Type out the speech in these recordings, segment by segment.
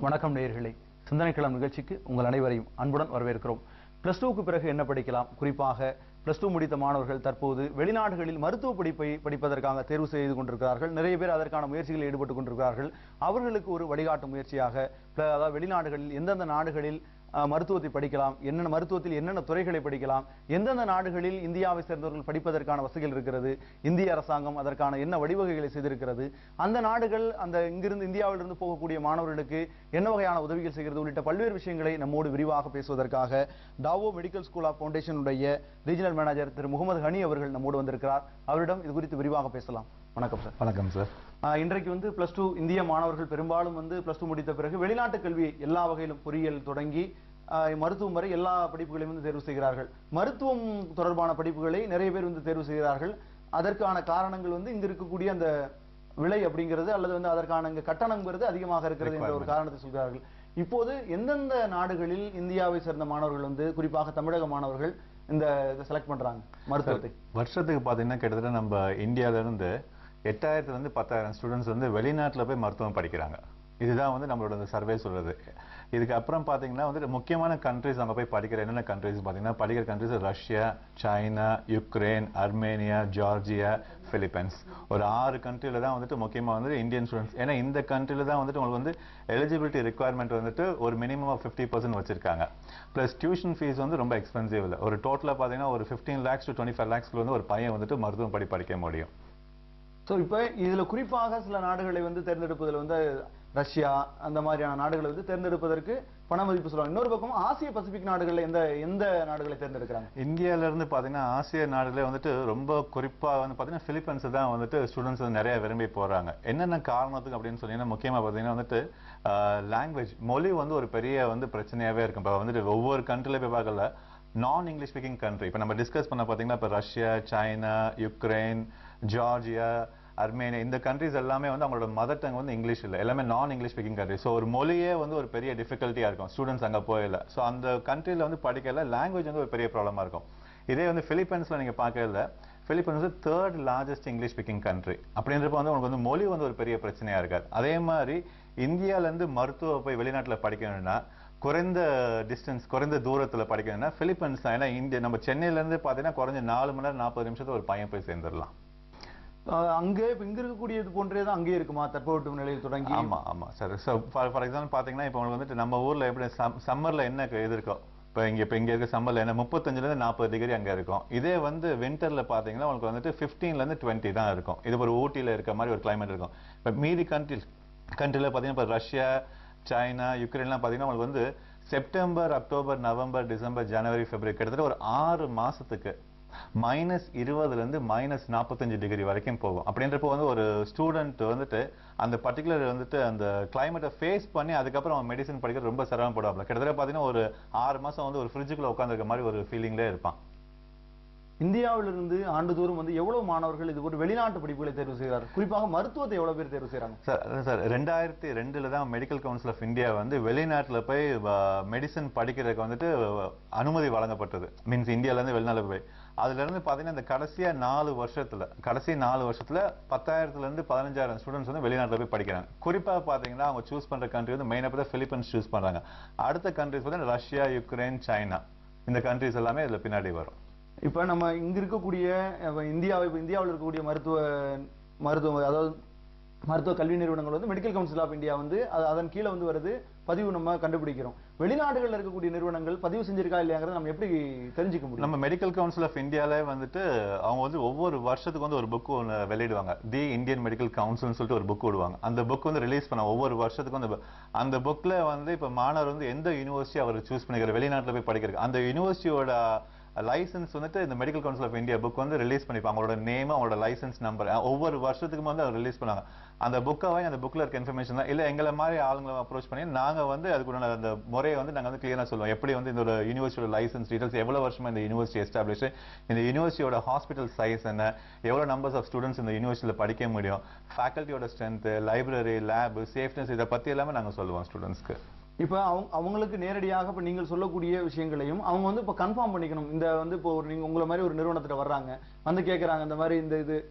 வணக்கம் நேயர்களே, சிந்தனைக்களம் நிகழ்ச்சிக்கு உங்கள் அனைவரையும் அன்புடன் வரவேற்கிறோம். பிளஸ் டூக்கு பிறகு என்ன படிக்கலாம்? குறிப்பாக பிளஸ் டூ முடித்த மாணவர்கள் தற்போது வெளிநாடுகளில் மருத்துவ படிப்பை படிப்பதற்காக தேர்வு செய்து கொண்டிருக்கிறார்கள். நிறைய பேர் அதற்கான முயற்சிகளில் ஈடுபட்டுக் கொண்டிருக்கிறார்கள். அவர்களுக்கு ஒரு வழிகாட்டும் முயற்சியாக அதாவது வெளிநாடுகளில் எந்தெந்த நாடுகளில் மருத்துவத்தை படிக்கலாம், என்னென்ன மருத்துவத்தில் என்னென்ன துறைகளை படிக்கலாம், எந்தெந்த நாடுகளில் இந்தியாவை சேர்ந்தவர்கள் படிப்பதற்கான வசதிகள் இருக்கிறது, இந்திய அரசாங்கம் அதற்கான என்ன வழிவகைகளை செய்திருக்கிறது, அந்த நாடுகள் அந்த இங்கிருந்து இந்தியாவிலிருந்து போகக்கூடிய மாணவர்களுக்கு என்ன வகையான உதவிகள் செய்கிறது உள்ளிட்ட பல்வேறு விஷயங்களை நம்மோடு விரிவாக பேசுவதற்காக டாவோ மெடிக்கல் ஸ்கூல் ஆஃப் ஃபவுண்டேஷனுடைய ரீஜனல் மேனேஜர் திரு முகமது ஹனி அவர்கள் நம்மோடு வந்திருக்கிறார். அவரிடம் இது குறித்து விரிவாக பேசலாம். வணக்கம் சார். வணக்கம் சார். இன்றைக்கு பிளஸ் டூ இந்திய மாணவர்கள் பெரும்பாலும் பிளஸ் டூ முடித்த பிறகு வெளிநாட்டு கல்வி எல்லா வகையிலும் பொறியியல் தொடங்கி மருத்துவம் வரை எல்லா படிப்புகளையும் தேர்வு செய்கிறார்கள். மருத்துவம் தொடர்பான படிப்புகளை நிறைய பேர் தேர்வு செய்கிறார்கள். அதற்கான காரணங்கள் இங்க இருக்கக்கூடிய அந்த விலை அப்படிங்கிறது அல்லது அதற்கான கட்டணங்கிறது அதிகமாக இருக்கிறது என்ற ஒரு காரணத்தை சொல்கிறார்கள். இப்போது எந்தெந்த நாடுகளில் இந்தியாவை சேர்ந்த மாணவர்கள் குறிப்பாக தமிழக மாணவர்கள் இந்த செலக்ட் பண்றாங்க மருத்துவத்தை? வருஷத்துக்கு பாத்தீங்கன்னா கிட்டத்தட்ட நம்ம இந்தியால இருந்து 8000 இருந்து 10,000 ஸ்டூடெண்ட்ஸ் வெளிநாட்டுல போய் மருத்துவம் படிக்கிறாங்க. இதுதான் நம்மளோட சர்வே சொல்றது. இதுக்கு அப்புறம் பாத்தீங்கன்னா முக்கியமான கண்ட்ரிஸ் அங்க போய் படிக்கிற என்னென்ன கண்ட்ரிஸ் பாத்தீங்கன்னா படிக்கிற countries Russia, China, Ukraine, Armenia, Georgia, Philippines. ஒரு 6 கண்ட்ரில தான் முக்கியமா இந்தியன் ஸ்டூடெண்ட்ஸ். ஏன்னா இந்த கண்ட்ரில தான் உங்களுக்கு எலிஜிபிலிட்டி ரெக்குவயர்மெண்ட் ஒரு மினிமம் ஆஃப் 50% வச்சிருக்காங்க. பிளஸ் டியூஷன் ஃபீஸ் ரொம்ப எக்ஸ்பென்சிவ் இல்லை. ஒரு டோட்டலா பாத்தீங்கன்னா ஒரு 15 lakhs to 25 lakhs ஒரு பையன் மருத்துவம் படிக்க முடியும். ஸோ இப்போ இதுல குறிப்பாக சில நாடுகளை தேர்ந்தெடுப்பதில் ரஷ்யா அந்த மாதிரியான நாடுகளை தேர்ந்தெடுப்பதற்கு பண மதிப்பு சொல்லுவாங்க. இன்னொரு பக்கம் ஆசிய பசிபிக் நாடுகளில் எந்த நாடுகளை தேர்ந்தெடுக்கிறாங்க? இந்தியால இருந்து பாத்தீங்கன்னா ஆசிய நாடுகளே ரொம்ப குறிப்பா பாத்தீங்கன்னா பிலிப்பைன்ஸ் தான் ஸ்டூடெண்ட்ஸ் நிறைய விரும்பி போறாங்க. என்னென்ன காரணத்துக்கு அப்படின்னு சொன்னீங்கன்னா முக்கியமா பாத்தீங்கன்னா லாங்குவேஜ் மொழி ஒரு பெரிய பிரச்சனையாவே இருக்கும். இப்போ ஒவ்வொரு கண்ட்ரில போய் பார்க்கல நான் இங்கிலீஷ் ஸ்பீக்கிங் கண்ட்ரி இப்போ நம்ம டிஸ்கஸ் பண்ண பாத்தீங்கன்னா இப்போ Russia, China, Ukraine, Georgia, Armenia இந்த கண்ட்ரிஸ் எல்லாமே அவங்களோட மதர் டங் இங்கிலீஷ் இல்லை, எல்லாமே நான் இங்கிலீஷ் ஸ்பீக்கிங் கண்ட்ரி. ஸோ ஒரு மொழியே ஒரு பெரிய டிஃபிகல்ட்டியா இருக்கும் ஸ்டூடெண்ட்ஸ் அங்கே போயில. ஸோ அந்த கண்ட்ரில படிக்கல லாங்குவேஜ் ஒரு பெரிய ப்ராப்ளமா இருக்கும். இதே பிலிப்பைன்ஸ்ல நீங்க பார்க்கல, Philippines 3rd largest English speaking country. அப்படின்றப்ப உங்களுக்கு மொழி ஒரு பெரிய பிரச்சனையா இருக்காது. அதே மாதிரி இந்தியால இருந்து மருத்துவ போய் வெளிநாட்டுல படிக்கணும்னா குறைந்த டிஸ்டன்ஸ் குறைந்த தூரத்துல படிக்கணும்னா பிலிப்பைன்ஸ் தான். ஏன்னா இந்தியா நம்ம சென்னையில இருந்து பாத்தீங்கன்னா குறைஞ்ச 4 மணி நேரம் 40 நிமிஷத்துல ஒரு பையன் போய் சேர்ந்துடலாம். அங்கே இங்க இருக்கக்கூடியது போன்றேதான் அங்கே இருக்குமா தட்பவெட்ப நிலையில் தொடங்கி? ஆமா ஆமா சார். ஃபார் எக்ஸாம்பிள் பாத்தீங்கன்னா இப்போ உங்களுக்கு நம்ம ஊர்ல எப்படி சம்மர்ல என்ன இது இருக்கோ, இப்ப இங்க இருக்க சம்மர்ல என்ன 35 இருந்து 40 டிகிரி அங்க இருக்கும். இதே வின்டர்ல பாத்தீங்கன்னா உங்களுக்கு 15 இருந்து 20 தான் இருக்கும். இது ஒரு ஊட்டியில இருக்க மாதிரி ஒரு கிளைமேட் இருக்கும். இப்ப மீதி கண்ட்ரில பாத்தீங்கன்னா இப்ப ரஷ்யா, சைனா, யுக்ரைன்லாம் பாத்தீங்கன்னா உங்களுக்கு செப்டம்பர், அக்டோபர், நவம்பர், டிசம்பர், ஜனவரி, பிப்ரவரி கிட்டத்தட்ட ஒரு 6 மாசத்துக்கு -20 இருந்து -45 டிகிரி வரைக்கும் போகும். அப்படின்றப்போ ஒரு ஸ்டூடெண்ட் அந்த பர்டிகுலர் அந்த கிளைமேட்டை ஃபேஸ் பண்ணி அதுக்கப்புறம் அவன் மெடிசன் படிக்கிறது ரொம்ப சிரமப்படுவாங்க. கிட்டத்தட்ட பாத்தீங்கன்னா ஒரு 6 மாசம் ஒரு ஃப்ரிட்ஜுக்குள்ள உட்காந்துருக்க மாதிரி ஒரு ஃபீலிங்லேயே இருப்பான். இந்தியாவிலிருந்து ஆண்டுதோறும் எவ்வளவு மாணவர்கள் இது ஒரு வெளிநாட்டு படிப்புகளை தேர்வு செய்கிறார்? குறிப்பாக மருத்துவத்தை எவ்வளவு பேர் தேர்வு செய்யறாங்க? சார் 2002 தான் மெடிக்கல் கவுன்சில் ஆஃப் இந்தியா வெளிநாட்டுல போய் மெடிசன் படிக்கிறதுக்கு அனுமதி வழங்கப்பட்டது. மீன்ஸ் இந்தியால இருந்து வெளிநாட்டுல போய் அதுல இருந்து பாத்தீங்கன்னா இந்த கடைசி 4 வருஷத்துல 10,000 இருந்து 15,000 ஸ்டூடெண்ட்ஸ் வெளிநாட்டுல போய் படிக்கிறாங்க. குறிப்பா பாத்தீங்கன்னா அவங்க சூஸ் பண்ற கண்ட்ரி மெயினா பிலிப்பைன்ஸ் சூஸ் பண்றாங்க. அடுத்த கண்ட்ரிஸ் பாத்தீங்கன்னா ரஷ்யா, யுக்ரைன், சைனா இந்த கண்ட்ரிஸ் எல்லாமே இதுல பின்னாடி வரும். இப்ப நம்ம இங்க இருக்கக்கூடிய இந்தியாவில் இருக்கக்கூடிய மருத்துவ அதாவது மருத்துவ கல்வி நிறுவனங்கள் மெடிக்கல் கவுன்சில் ஆஃப் இந்தியா அதன் கீழே வருது, பதிவு நம்ம கண்டுபிடிக்கிறோம். வெளிநாடுகளில் இருக்கக்கூடிய நிறுவனங்கள் பதிவு செஞ்சிருக்கா இல்லையாங்கிறத நம்ம எப்படி தெரிஞ்சுக்க முடியும்? நம்ம மெடிக்கல் கவுன்சில் ஆஃப் இந்தியால அவங்க ஒவ்வொரு வருஷத்துக்கு ஒரு புக் வெளியிடுவாங்க. தி இந்தியன் மெடிக்கல் கவுன்சில் சொல்லிட்டு ஒரு புக் விடுவாங்க. அந்த புக் ரிலீஸ் பண்ண ஒவ்வொரு வருஷத்துக்கும் அந்த புக்ல இப்ப மாணவர் எந்த யூனிவர்சிட்டி அவர் சூஸ் பண்ணிக்கிற வெளிநாட்டுல போய் படிக்கிறது அந்த யூனிவர்சிட்டியோட லைசன்ஸ் இந்த medical council of India book release பண்ணிப்பாங்க. அவங்களோட நேம், அவங்களோட லைசன்ஸ் நம்பர் ஒவ்வொரு வருஷத்துக்கும் அவர் ரிலீஸ் பண்ணாங்க. அந்த புக்காவே அந்த புக்ல இருக்க இன்ஃபர்மேஷன் தான் இல்ல எங்களை மாதிரி ஆளுங்களை அப்ரோச் பண்ணி நாங்க அதுக்குள்ள அந்த முறையை நாங்க கிளியரா சொல்லுவோம். எப்படி இந்த யூனிவர்சிட்டியோட லைசன்ஸ் டீடைல்ஸ், எவ்வளவு வருஷமா இந்த யூனிவர்சிட்டி எஸ்டாப்ளிஷ், இந்த யூனிவர்சிட்டியோட ஹாஸ்பிட்டல் சைஸ் என்ன, எவ்வளவு நம்பர்ஸ் ஆஃப் ஸ்டூடெண்ட்ஸ் இந்த யூனிவர்சிட்டியில படிக்க முடியும், ஃபேக்கல்ட்டியோட ஸ்ட்ரென்த், லைப்ரரி, லேப், சேஃப்டினஸ் இதை பத்தி எல்லாமே நாங்க சொல்லுவோம் ஸ்டூடெண்ட்ஸ்க்கு. இப்ப அவங்களுக்கு நேரடியாக இப்ப நீங்கள் சொல்லக்கூடிய விஷயங்களையும் அவங்க வந்து இப்ப கன்ஃபார்ம் பண்ணிக்கணும். இந்த வந்து இப்போ நீங்க உங்களை மாதிரி ஒரு நிறுவனத்துல வர்றாங்க, வந்து கேட்கறாங்க இந்த மாதிரி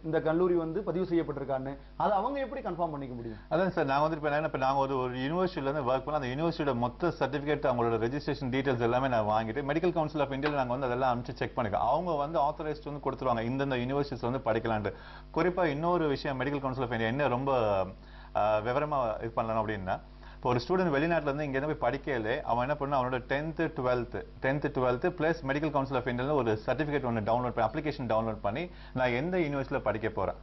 இந்த கல்லூரி வந்து பதிவு செய்யப்பட்டிருக்கான்னு, அதை அவங்க எப்படி கன்ஃபார்ம் பண்ணிக்க முடியும்? அதான் சார், நாங்க வந்து இப்ப நாங்க ஒரு யூனிவர்சிட்டில இருந்து ஒர்க் பண்ண, அந்த யூனிவர்சிட்டியோட மொத்த சர்டிபிகேட், அவங்களோட ரெஜிஸ்ட்ரேஷன் டீடைல்ஸ் எல்லாமே நான் வாங்கிட்டு மெடிக்கல் கவுன்சில் ஆஃப் இந்தியால நாங்க வந்து அதெல்லாம் அனுப்பிச்சு செக் பண்ணிக்கோம். அவங்க வந்து ஆத்தரைஸ்ட் வந்து கொடுத்துருவாங்க இந்த யூனிவர்சிட்டிஸ் வந்து படிக்கலான்ட்டு. குறிப்பா இன்னொரு விஷயம் மெடிக்கல் கவுன்சில் ஆஃப் இந்தியா என்ன ரொம்ப விவரமா இது பண்ணலாம் அப்படின்னா, இப்போ ஒரு ஸ்டூடெண்ட் வெளிநாட்டுல இருந்து இங்க போய் படிக்கல, அவன் என்ன பண்ணா அவனோட 10th 12th plus medical council of இந்தியால ஒரு சர்டிபிகேட் ஒன்று டவுன்லோட் பண்ணி, அப்ளிகேஷன் டவுன்லோட் பண்ணி, நான் எந்த யூனிவர்சிட்டியில படிக்க போறேன்,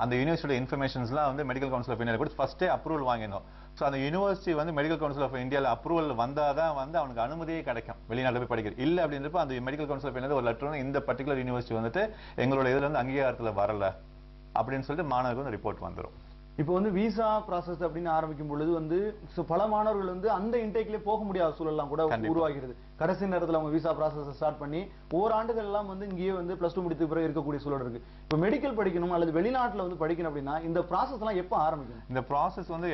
அந்த யூனிவர்சிட்டியோட இன்ஃபர்மேஷன்ஸ்லாம் வந்து மெடிக்கல் கவுன்சில் ஆஃப் இந்தியா கூட ஃபர்ஸ்டே அப்ரூவல் வாங்கிடணும். ஸோ அந்த யூனிவர்சிட்டி வந்து மெடிக்கல் கவுன்சில் ஆஃப் இந்தியாவில் அப்ரூவல் வந்தாதான் வந்து அவனுக்கு அனுமதியே கிடைக்கும் வெளிநாட்டில் போய் படிக்கிறது. இல்லை அப்படின்றப்ப அந்த மெடிக்கல் கவுன்சில் ஆஃப் இந்தியா ஒரு லெட்டர் வந்து இந்த பர்டிகுலர் யூனிவர்சிட்டி வந்துட்டு எங்களோட இதுல வந்து அங்கீகாரத்தில் வரல அப்படின்னு சொல்லிட்டு மாணவருக்கு வந்து ரிப்போர்ட் வந்துடும். இப்போ வந்து விசா ப்ராசஸ் அப்படின்னு ஆரம்பிக்கும் பொழுது வந்து பல மாணவர்கள் வந்து அந்த இன்டேக்லயே போக முடியாத சூழல்லாம் கூட உருவாகிறது. கடைசி நேரத்தில் அவங்க விசா ப்ராசஸ் ஸ்டார்ட் பண்ணி ஓராண்டுகள் எல்லாம் வந்து இங்கேயே வந்து +2 முடித்த பிறகு இருக்கக்கூடிய சூழல் இருக்கு. இப்போ மெடிக்கல் படிக்கணும் அல்லது வெளிநாட்டுல வந்து படிக்கணும் அப்படின்னா இந்த ப்ராசஸ் எல்லாம் எப்போ ஆரம்பிக்கும்? இந்த ப்ராசஸ் வந்து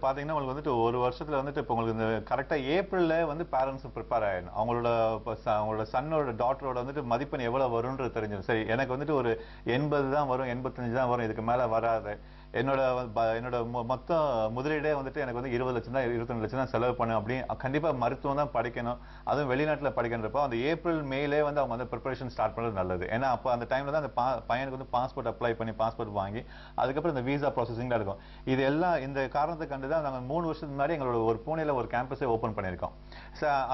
பாத்தீங்கன்னா உங்களுக்கு வந்துட்டு ஒரு வருஷத்துல வந்துட்டு இப்போ உங்களுக்கு இந்த கரெக்டா ஏப்ரல்ல வந்து பேரண்ட்ஸ் ப்ரிப்பேர் ஆயிடணும். அவங்களோட சன்னோட டாட்டரோட வந்துட்டு மதிப்பெண் எவ்வளவு வரும்ன்றது தெரிஞ்சிடும். சரி, எனக்கு வந்துட்டு ஒரு 80 தான் வரும், 85 தான் வரும், இதுக்கு மேல வராது, என்னோட மொத்த முதலீடே வந்துட்டு எனக்கு வந்து 20 லட்சம் தான் 22 லட்சம் தான் செலவு பண்ணு அப்படி கண்டிப்பா மருத்துவம் தான் படிக்கணும், அதுவும் வெளிநாட்டுல படிக்கின்றப்போ அந்த ஏப்ரல் மேலே வந்து அவங்க வந்து ப்ரிப்பரேஷன் ஸ்டார்ட் பண்றது நல்லது. ஏன்னா அப்போ அந்த டைம்ல தான் அந்த பையனுக்கு வந்து பாஸ்போர்ட் அப்ளை பண்ணி பாஸ்போர்ட் வாங்கி அதுக்கப்புறம் இந்த விசா ப்ராசஸிங் இருக்கும். இது எல்லாம் இந்த காரணத்தை கண்டு தான் நாங்கள் 3 வருஷத்துக்கு முன்னாடி எங்களோட ஒரு பூனேல ஒரு கேம்பஸே ஓப்பன் பண்ணியிருக்கோம்.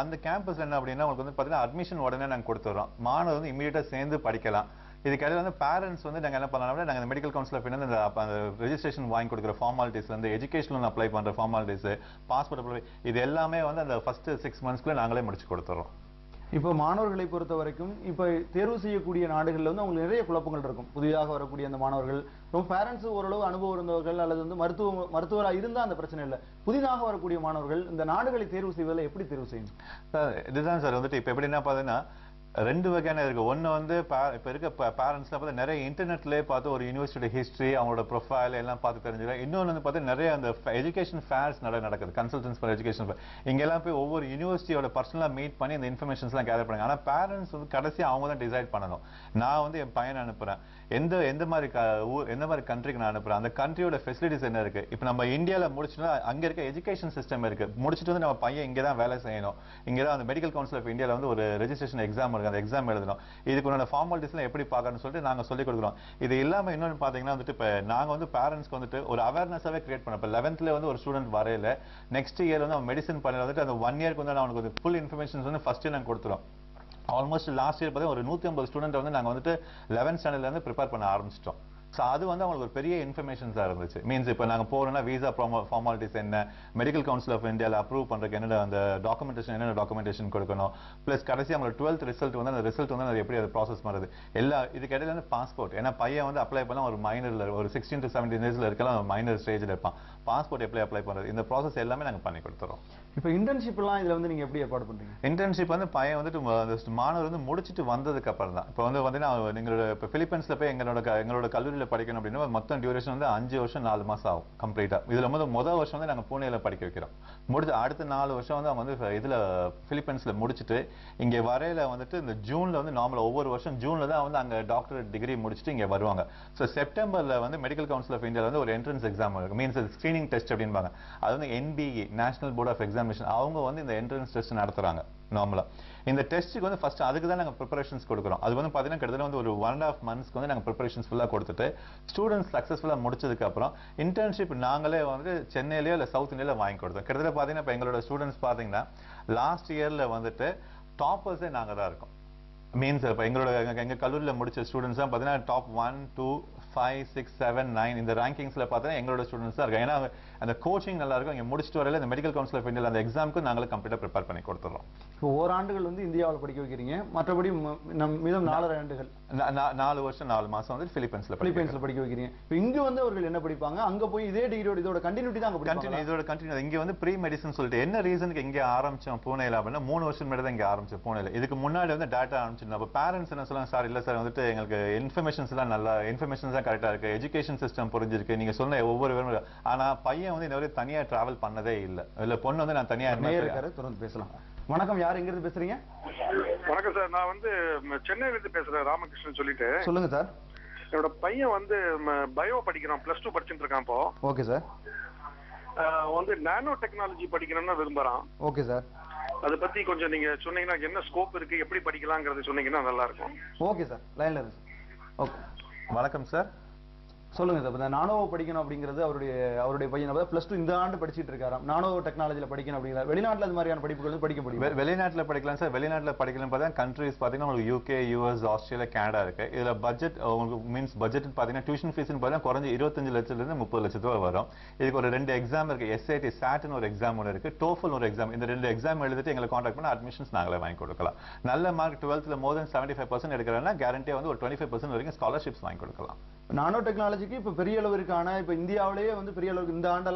அந்த கேம்பஸ் என்ன அப்படின்னா உங்களுக்கு வந்து பார்த்தீங்கன்னா அட்மிஷன் உடனே நாங்கள் கொடுத்துறோம், மாணவர் வந்து இமீடியட்டா சேர்ந்து படிக்கலாம். இதுக்கிடையில வந்து பேரண்ட்ஸ் வந்து நாங்க என்ன பண்ணலாம், நாங்க மெடிக்கல் கவுன்சில் ஆஃப் இந்தியா அந்த ரெஜிஸ்ட்ரேஷன் வாங்கி கொடுக்குற ஃபார்மாலிட்டிஸ்ல இருந்து எஜுகேஷன் லோன் அப்ளை பண்ற ஃபார்மாலிட்டிஸ், பாஸ்போர்ட் அப்ளை, இது எல்லாமே வந்து அந்த ஃபர்ஸ்ட் 6 monthsக்குள்ள நாங்களே முடிச்சு கொடுத்துறோம். இப்போ மாணவர்களை பொறுத்த வரைக்கும் இப்போ தேர்வு செய்யக்கூடிய நாடுகள்ல வந்து அவங்களுக்கு நிறைய குழப்பங்கள் இருக்கும். புதிதாக வரக்கூடிய அந்த மாணவர்கள் ரொம்ப பேரண்ட்ஸ் ஓரளவு அனுபவம் இருந்தவர்கள் அல்லது வந்து மருத்துவராக இருந்தா அந்த பிரச்சனை இல்லை. புதிதாக வரக்கூடிய மாணவர்கள் இந்த நாடுகளை தேர்வு செய்வதில் எப்படி தேர்வு செய்யணும்? இதுதான் சார் வந்துட்டு இப்ப எப்படி என்ன பாத்தீங்கன்னா 2 வகையான இருக்கு. ஒன்னு வந்து இப்ப இருக்க பேரண்ட்ஸ்லாம் பார்த்து நிறைய இன்டர்நெட்லயே பார்த்து ஒரு யூனிவர்சிட்டி ஹிஸ்டரி, அவங்களோட ப்ரொஃபைல் எல்லாம் பார்த்து தெரிஞ்சுக்கலாம். இன்னொன்று வந்து பார்த்து நிறைய அந்த எஜுகேஷன் ஃபேர்ஸ் நடக்குது, கன்சல்டன்ஸ் ஃபார் எஜுகேஷன் ஃபேர். இங்கெல்லாம் போய் ஒவ்வொரு யூனிவர்சிட்டியோட பர்சனலா மீட் பண்ணி இந்த இன்ஃபர்மேஷன்ஸ்லாம் கேதர் பண்ணுங்க. ஆனா பேரண்ட்ஸ் வந்து கடைசியா அவங்க தான் டிசைட் பண்ணணும். நான் வந்து என் பையனை அனுப்புறேன், எந்த மாதிரி கண்ட்ரிக்கு நான் அனுப்புறேன், அந்த கண்ட்ரியோட ஃபெசிலிட்டிஸ் என்ன இருக்கு. இப்ப நம்ம இந்தியாவில் முடிச்சுட்டா அங்க இருக்க எஜுகேஷன் சிஸ்டம் இருக்கு, முடிச்சுட்டு வந்து நம்ம பையன் இங்கே தான் வேலை செய்யணும், இங்கே தான் அந்த மெடிக்கல் கவுன்சில் ஆஃப் இந்தியாவில் வந்து ஒரு ரெஜிஸ்ட்ரேஷன் எக்ஸாம் இருக்கு, அந்த எக்ஸாம் எழுதணும், இதுக்கு உண்டான ஃபார்மாலிட்டிஸ்லாம் எப்படி பார்க்கணும்னு சொல்லிட்டு நாங்க சொல்லிக் கொடுக்குறோம். இது இல்லாம இன்னொன்று பாத்தீங்கன்னா வந்துட்டு இப்ப நாங்க வந்து பேரண்ட்ஸ்க்கு வந்துட்டு ஒரு அவேர்னஸாவே கிரியேட் பண்ணோம். இப்போ 11th வந்து ஒரு ஸ்டூடெண்ட் வரையில நெக்ஸ்ட் இயர் வந்து அவன் மெடிசன் பண்ணல வந்துட்டு அந்த 1 yearக்கு வந்து அவனுக்கு வந்து ஃபுல் இன்ஃபர்மேஷன்ஸ் வந்து ஃபர்ஸ்ட் நாங்க கொடுத்துறோம். ஆல்மோஸ்ட் லாஸ்ட் இயர் பார்த்தா ஒரு 150 ஸ்டூடெண்ட் வந்து நாங்க வந்துட்டு 11th ஸ்டாண்டர்ட்ல இருந்து ப்ரிப்பேர் பண்ண ஆரம்பிச்சிட்டோம். ஸோ அது வந்து அவங்களுக்கு ஒரு பெரிய இன்ஃபர்மேஷன்ஸாக இருந்துச்சு. மீன்ஸ் இப்போ நாங்கள் போகிறோம்னா விசா ஃபார்மாலிட்டிஸ் என்ன, மெடிக்கல் கவுன்சில் ஆஃப் இந்தியாவில் அப்ரூவ் பண்ணுறதுக்கு என்னென்ன அந்த என்னென்ன டாக்குமெண்டேஷன் கொடுக்கணும், ப்ளஸ் கடைசி அவங்களோட 12th ரிசல்ட் வந்து அந்த ரிசல்ட் வந்து அது எப்படி அதை ப்ராசஸ் பண்ணுறது இதுக்கு இடையில வந்து பாஸ்போர்ட். ஏன்னா பையன் வந்து அப்ளை பண்ணலாம் ஒரு மைனரில் ஒரு 16 to 17 ஏஜ்ல இருக்கலாம், மைனர் ஸ்டேஜில் இருப்பான். பாஸ்போர்ட் எப்படி அப்ளை பண்ணுறது, இந்த ப்ராசஸ் எல்லாமே நாங்கள் பண்ணி கொடுத்துறோம். இப்போ இன்டர்ன்ஷிப்லாம் இதில் வந்து நீங்கள் எப்படி ஏற்பாடு பண்ணுறீங்க? இன்டர்ன்ஷிப் வந்து பையன் வந்துட்டு மாணவர் வந்து முடிச்சுட்டு வந்ததுக்கு அப்புறம் தான். இப்போ வந்து பார்த்தீங்கன்னா எங்களோட இப்போ பிலிப்பைன்ஸில் போய் எங்களோட கல்லூரியில் படிக்கணும் அப்படின்னா மொத்தம் டியூரேஷன் வந்து 5 வருஷம் 4 மாசம் ஆகும் கம்ப்ளீட்டா. இதுல வந்து முதல் வருஷம் வந்து நாங்க புனேல படிக்க வைக்கிறோம். முடிஞ்ச அடுத்த 4 வருஷம் வந்து அவங்க வந்து இதுல பிலிப்பைன்ஸ்ல முடிச்சுட்டு இங்க வரையில வந்துட்டு இந்த ஜூன்ல வந்து நார்மலா ஒவ்வொரு வருஷம் ஜூன்ல தான் வந்து அங்க டாக்டரேட் டிகிரி முடிச்சுட்டு இங்க வருவாங்க. ஸோ செப்டம்பர்ல வந்து மெடிக்கல் கவுன்சில் ஆஃப் இந்தியாவில் வந்து ஒரு என்ட்ரன்ஸ் எக்ஸாம் இருக்கு, மீன்ஸ் ஸ்கிரீனிங் டெஸ்ட் அப்படின்பாங்க. அது வந்து NBE national board of examination அவங்க வந்து இந்த என்ட்ரன்ஸ் டெஸ்ட் நடத்துறாங்க நார்மலா. இந்த டெஸ்ட்டுக்கு வந்து ஃபர்ஸ்ட் அதுக்கு தான் நாங்க ப்ரிப்பரேஷன்ஸ் கொடுக்குறோம். அது வந்து பாத்தீங்கன்னா கிட்டத்தட்ட வந்து ஒரு 1.5 months வந்து நாங்க ப்ரிப்பரேஷன்ஸ் ஃபுல்லா கொடுத்துட்டு ஸ்டூடெண்ட்ஸ் சக்சஸ்ஃபுல்லா முடிச்சதுக்கு அப்புறம் இன்டர்ன்ஷிப் நாங்களே வந்து சென்னையிலயோ இல்ல சவுத் இந்தியால வாங்கி கொடுத்தோம். கிட்டத்தட்ட பாத்தீங்கன்னா இப்ப எங்களோட ஸ்டூடெண்ட்ஸ் பாத்தீங்கன்னா லாஸ்ட் இயர்ல வந்துட்டு டாப்பர்ஸே நாங்க தான் இருக்கோம். மீன்ஸ் இப்ப எங்க கல்லூரியில முடிச்ச ஸ்டூடெண்ட்ஸ் தான் பாத்தீங்கன்னா டாப் 1, 2, 5, 6, 7, 9 இந்த ரேங்கிங்ஸ்ல பார்த்தீங்கன்னா எங்களோட ஸ்டூடெண்ட்ஸ் தான் இருக்காங்க. ஏன்னா அந்த கோச்சிங் நல்லா இருக்கும். இங்க முடிச்சுட்டு வரையில இந்த மெடிக்கல் கவுன்சில் ஆஃப் இந்தியால அந்த எக்ஸாமுக்கு நாங்களே கம்ப்ளீட்டா ப்ரிப்பேர் பண்ணி கொடுத்துறோம். ஓராண்டுகள் வந்து இந்தியாவில் படிக்க வைக்கிறீங்க, மற்றபடி மீதம் 4 ஆண்டுகள் 4 வருஷம் 4 மாசம் வந்து பிலிப்பைன்ஸ்ல படிக்க வைக்கிறீங்க. இங்க வந்து அவர்கள் என்ன படிப்பாங்க? அங்க போய் இதே டிகிரியோட இதோட கண்டினியூட்டி தான் அங்க படிப்பாங்க. இதோட கண்டினியூ இங்க வந்து ப்ரீ மெடிசன் சொல்லிட்டு என்ன ரீசனுக்கு இங்க ஆரம்பிச்சோம் பூனேல அப்படின்னா 3 வருஷம் முன்னாடி தான் இங்க ஆரம்பிச்சோம் பூனேல. இதுக்கு முன்னாடி வந்து டேட்டா ஆரம்பிச்சிருந்தோம். அப்ப பேரண்ட்ஸ் என்ன சொல்லுவாங்க, சார் இல்ல சார் வந்துட்டு எங்களுக்கு இன்ஃபர்மேஷன்ஸ் எல்லாம் நல்லா இன்ஃபர்மேஷன்ஸ் தான் கரெக்டா இருக்கு, எஜுகேஷன் சிஸ்டம் புரிஞ்சிருக்கு, நீங்க சொன்ன ஒவ்வொரு ஆனா பையன் வந்து இந்த வரைக்கும் தனியா டிராவல் பண்ணதே இல்ல பொண்ணு வந்து நான் தனியா இருக்காரு. தொடர்ந்து பேசலாம். வணக்கம், யார் எங்க இருந்து பேசுறீங்க? வணக்கம் சார், நான் வந்து சென்னையில இருந்து பேசுறேன், ராமகிருஷ்ணன் சொல்லிட்டு. சொல்லுங்க சார். என்னோட பையன் வந்து பயோ படிக்கிறான், +2 படிச்சுட்டு இருக்கான் இப்போ. Okay sir. வந்து நானோ டெக்னாலஜி படிக்கணும்னு விரும்புறான். Okay sir. அதை பத்தி கொஞ்சம் நீங்க சொன்னீங்கன்னா என்ன ஸ்கோப் இருக்கு, எப்படி படிக்கலாங்கிறது சொன்னீங்கன்னா நல்லா இருக்கும். ஓகே சார், லைன்ல இருக்கு. ஓகே, வணக்கம் சார். சொல்லுங்க சார். இந்த நானோ படிக்கணும் அப்படிங்கிறது அவருடைய பையன் +2 இந்த ஆண்டு படிச்சிட்டு இருக்காராம். நானோ டெக்னாலஜில படிக்கணும் அப்படிங்கிற வெளிநாட்டுல அது மாதிரியான படிப்புகள் படிக்க முடியும். வெளிநாட்டுல படிக்கலாம் சார். வெளிநாட்டுல படிக்கலாம் பார்த்தா கண்ட்ரிஸ் பாத்தீங்கன்னா உங்களுக்கு UK, US, ஆஸ்திரேலியா, கனடா இருக்கு. இதுல பட்ஜெட் உங்களுக்கு மீன்ஸ் பட்ஜெட் பாத்தீங்கன்னா டியூஷன் ஃபீஸ் பாத்தீங்கன்னா குறைஞ்ச 25 லட்சத்துல இருந்து 30 லட்சம் ரூபாய் வரும். இதுக்கு ஒரு 2 எக்ஸாம் இருக்கு. SAT SATன்னு ஒரு எக்ஸாம் ஒன்று இருக்கு, TOEFL ஒரு எக்ஸாம். இந்த 2 எக்ஸாம் எழுதிட்டு எங்களை கான்டாக்ட் பண்ணா அட்மிஷன்ஸ் நாங்களே வாங்கி கொடுக்கலாம். நல்ல மார்க் 12th மோர் தென் 75% எடுக்கிறேன்னா கேரண்டியா வந்து ஒரு 25% வரைக்கும் ஸ்காலர்ஷிப்ஸ் வாங்கி கொடுக்கலாம். நானோ டெக்னாலஜிக்கு இப்ப பெரிய அளவிற்கான இப்ப இந்தியாவிலேயே வந்து பெரிய அளவுக்கு இந்த ஆண்டு